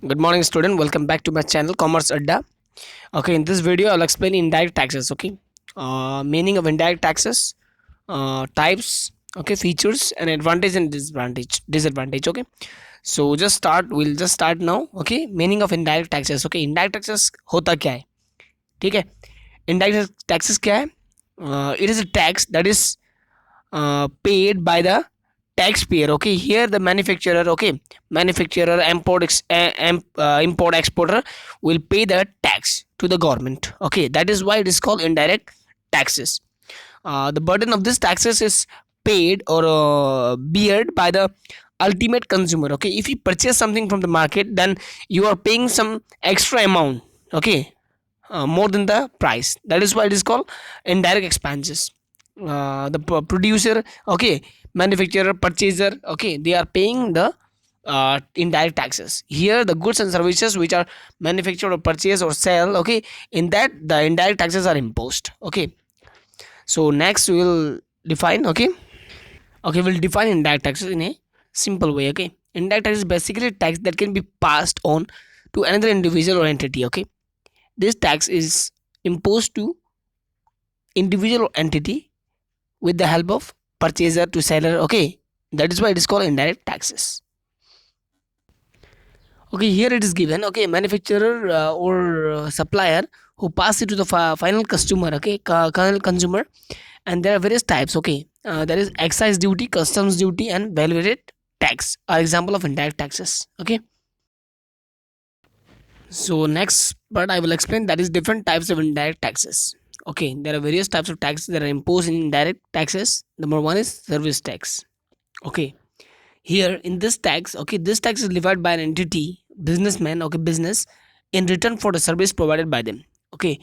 Good morning, student. Welcome back to my channel, Commerce Adda. Okay, in this video, I'll explain indirect taxes. Okay, meaning of indirect taxes, types, okay, features, and advantage and disadvantage. Okay, so just start. We'll just start now. Okay, meaning of indirect taxes. Okay, indirect taxes होता क्या है? ठीक है, indirect taxes क्या है? It is a tax that is paid by the taxpayer. Okay, here the manufacturer, okay, manufacturer, import exporter will pay the tax to the government. Okay, that is why it is called indirect taxes. The burden of this taxes is paid or beared by the ultimate consumer. Okay, if you purchase something from the market, then you are paying some extra amount. Okay, more than the price. That is why it is called indirect expenses. The producer, okay, manufacturer, purchaser, okay, they are paying the indirect taxes. Here the goods and services which are manufactured or purchased or sell, okay, in that the indirect taxes are imposed. Okay, so next we will define. Okay, we'll define indirect taxes in a simple way. Okay, indirect tax is basically a tax that can be passed on to another individual or entity. Okay, this tax is imposed to individual or entity with the help of purchaser to seller. Okay, that is why it is called indirect taxes. Okay, here it is given. Okay, manufacturer or supplier who pass it to the final customer. Okay, final consumer, and there are various types. Okay, there is excise duty, customs duty, and value-added tax are example of indirect taxes. Okay, so next part I will explain, that is different types of indirect taxes. Okay, there are various types of taxes that are imposed in indirect taxes. Number one is service tax. Okay, here in this tax, okay, this tax is levied by an entity, businessman, okay, business, in return for the service provided by them. Okay,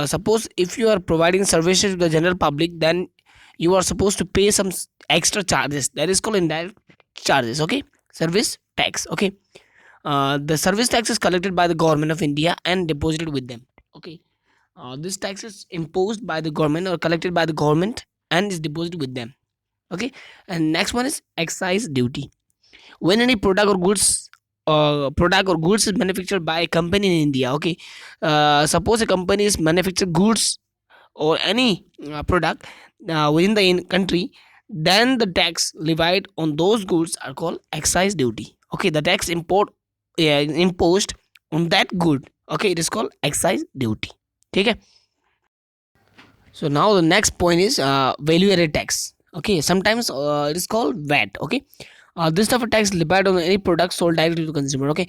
suppose if you are providing services to the general public, then you are supposed to pay some extra charges, that is called indirect charges. Okay, service tax. Okay, the service tax is collected by the government of India and deposited with them. Okay, this tax is imposed by the government or collected by the government and is deposited with them. Okay, and next one is excise duty. When any product or goods is manufactured by a company in India. Okay, suppose a company is manufactured goods or any product within the country, then the tax levied on those goods are called excise duty. Okay, the tax imposed on that good, okay, it is called excise duty. Okay, so now the next point is value added tax. Okay, sometimes it is called VAT. Okay, this type of tax levied on any product sold directly to the consumer. Okay,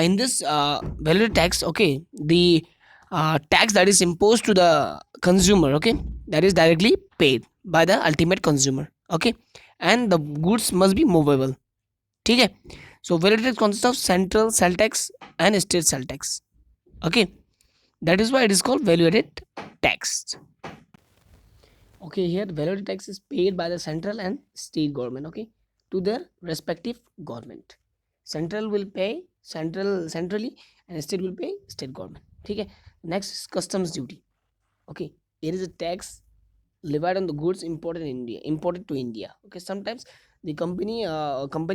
in this value added tax, okay, the tax that is imposed to the consumer, okay, that is directly paid by the ultimate consumer. Okay, and the goods must be movable. Okay, so value added tax consists of central sell tax and state sell tax. Okay, that is why it is called value added tax. Okay, here value tax is paid by the central and state government, okay, to their respective government. Central will pay centrally and state will pay state government. Okay, next is customs duty. Okay, it is a tax levied on the goods imported to India. Okay, sometimes the company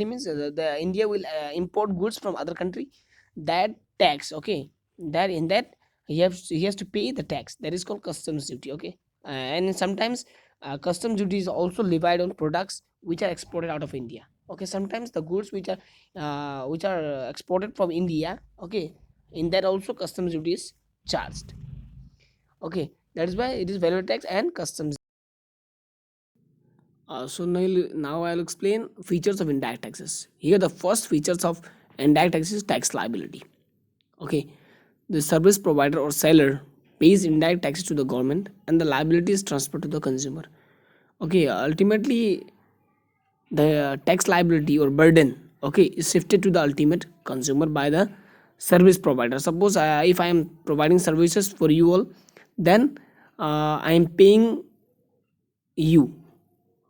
means the India will import goods from other country. That tax, okay, that in that he has to pay the tax, that is called customs duty. Okay, and sometimes customs duty is also levied on products which are exported out of India. Okay, sometimes the goods which are exported from India, okay, in that also customs duty is charged. Okay, that is why it is value tax and customs. So now I'll explain features of indirect taxes. Here the first features of indirect tax is tax liability. Okay, the service provider or seller pays indirect taxes to the government and the liability is transferred to the consumer. Okay, ultimately the tax liability or burden, okay, is shifted to the ultimate consumer by the service provider. Suppose if I am providing services for you all, then I am paying you.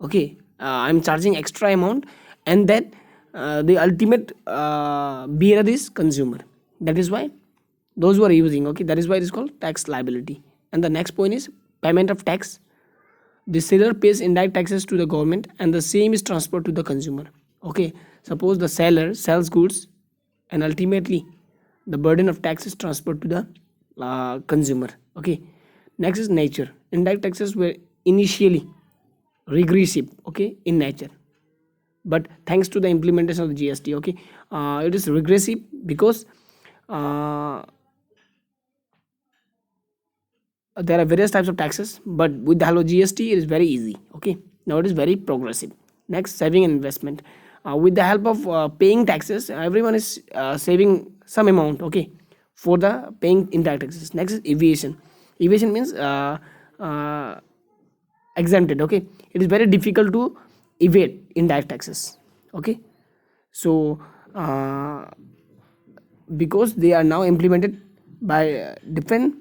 Okay, I'm charging extra amount, and then the ultimate bearer is consumer. That is why those who are using, okay, that is why it is called tax liability. And the next point is payment of tax. The seller pays indirect taxes to the government and the same is transferred to the consumer. Okay, suppose the seller sells goods and ultimately the burden of tax is transferred to the consumer. Okay, next is nature. Indirect taxes were initially regressive, okay, in nature, but thanks to the implementation of the GST, okay, it is regressive because uh, there are various types of taxes, but with the help of GST it is very easy. Okay, now it is very progressive. Next, saving and investment. With the help of paying taxes, everyone is saving some amount, okay, for the paying indirect taxes. Next is evasion. Evasion means uh, exempted. Okay, it is very difficult to evade indirect taxes. Okay, so because they are now implemented by different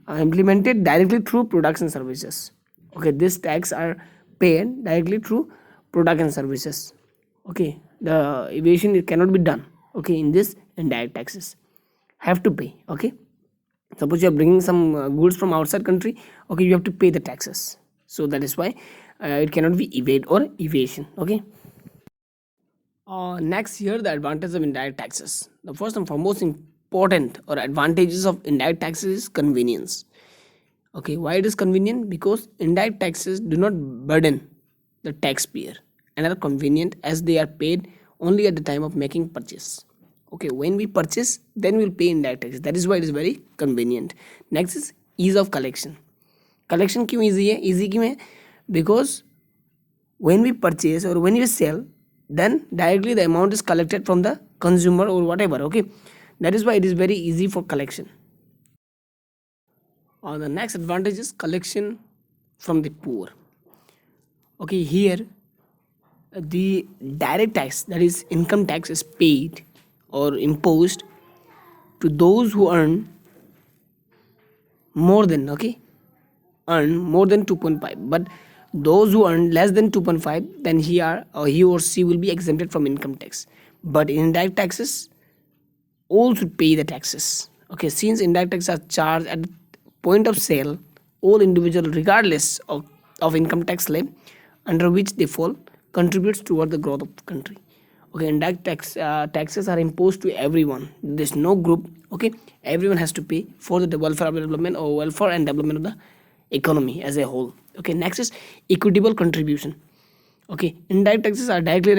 implemented directly through products and services. Okay, these tax are paid directly through product and services. Okay, the evasion it cannot be done. Okay, in this indirect taxes have to pay. Okay, suppose you are bringing some goods from outside country. Okay, you have to pay the taxes, so that is why it cannot be evade or evasion. Okay, next, here the advantage of indirect taxes. The first and foremost important or advantages of indirect taxes is convenience. Okay, why it is convenient? Because indirect taxes do not burden the taxpayer and are convenient as they are paid only at the time of making purchase. Okay, when we purchase, then we'll pay indirect taxes. That is why it is very convenient. Next is ease of collection. Collection क्यों easy है? Easy क्यों है? Because when we purchase or when we sell, then directly the amount is collected from the consumer or whatever. Okay, that is why it is very easy for collection. The next advantage is collection from the poor. Okay, here the direct tax, that is income tax, is paid or imposed to those who earn more than, okay, earn more than 2.5, but those who earn less than 2.5, then he or she will be exempted from income tax. But in indirect taxes, all should pay the taxes. Okay, since indirect taxes are charged at the point of sale, all individual regardless of income tax slab under which they fall contributes toward the growth of country. Okay, indirect taxes are imposed to everyone. There's no group. Okay, everyone has to pay for the welfare of development or welfare and development of the economy as a whole. Okay, next is equitable contribution. Okay, indirect taxes are directly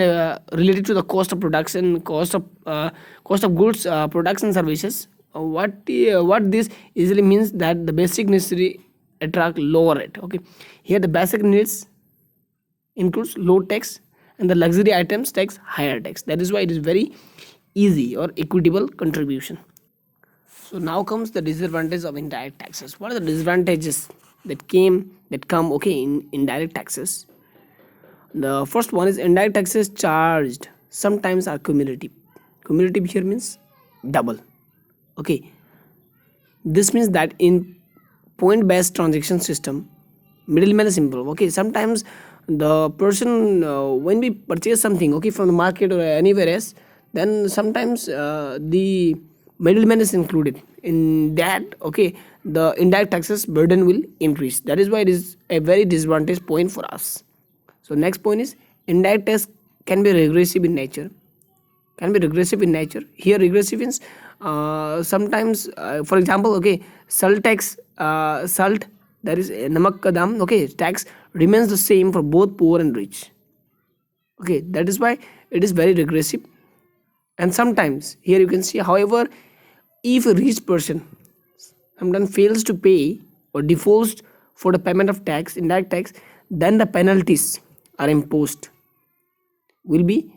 related to the cost of production, cost of goods, products and services. What this easily means that the basic necessary attract lower rate. Okay, here the basic needs includes low tax and the luxury items tax higher tax. That is why it is very easy or equitable contribution. So now comes the disadvantage of indirect taxes. What are the disadvantages that come, okay, in indirect taxes? The first one is indirect taxes charged sometimes are cumulative. Cumulative here means double. Okay, this means that in point based transaction system, middleman is involved. Okay, sometimes the person when we purchase something, okay, from the market or anywhere else, then sometimes the middleman is included in that. Okay, the indirect taxes burden will increase. That is why it is a very disadvantage point for us. So next point is indirect tax can be regressive in nature. Here regressive means sometimes, for example, okay, salt tax, salt, that is namak ka dam, okay, tax remains the same for both poor and rich. Okay, that is why it is very regressive. And sometimes here you can see, however, if a rich person sometimes fails to pay or defaults for the payment of tax, indirect tax, then the penalties are imposed will be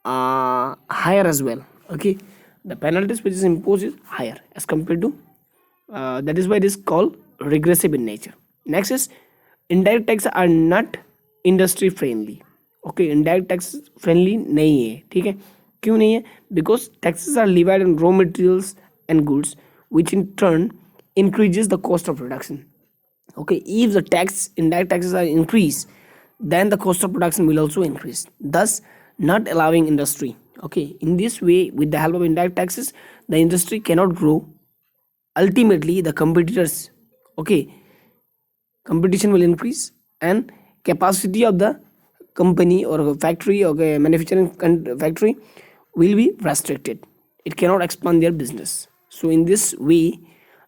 higher as well. Okay, the penalties which is imposed is higher as compared to that is why it is called regressive in nature. Next is indirect tax are not industry friendly. Okay, indirect tax friendly नहीं है. ठीक है, क्यों नहीं है? Because taxes are levied on raw materials and goods, which in turn increases the cost of production. Okay, if the indirect taxes are increased, then the cost of production will also increase, thus not allowing industry. Okay, in this way, with the help of indirect taxes, the industry cannot grow. Ultimately the competitors, okay, competition will increase and capacity of the company or factory or manufacturing factory will be restricted. it cannot expand their business. So in this way,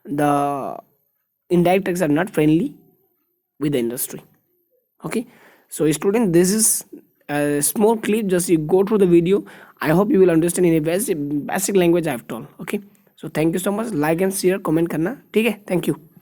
the indirect tax are not friendly with the industry. Okay, so student, this is a small clip, just you go through the video. I hope you will understand in a basic language I have told. Okay, so thank you so much. Like and share, comment करना, ठीक है? Thank you.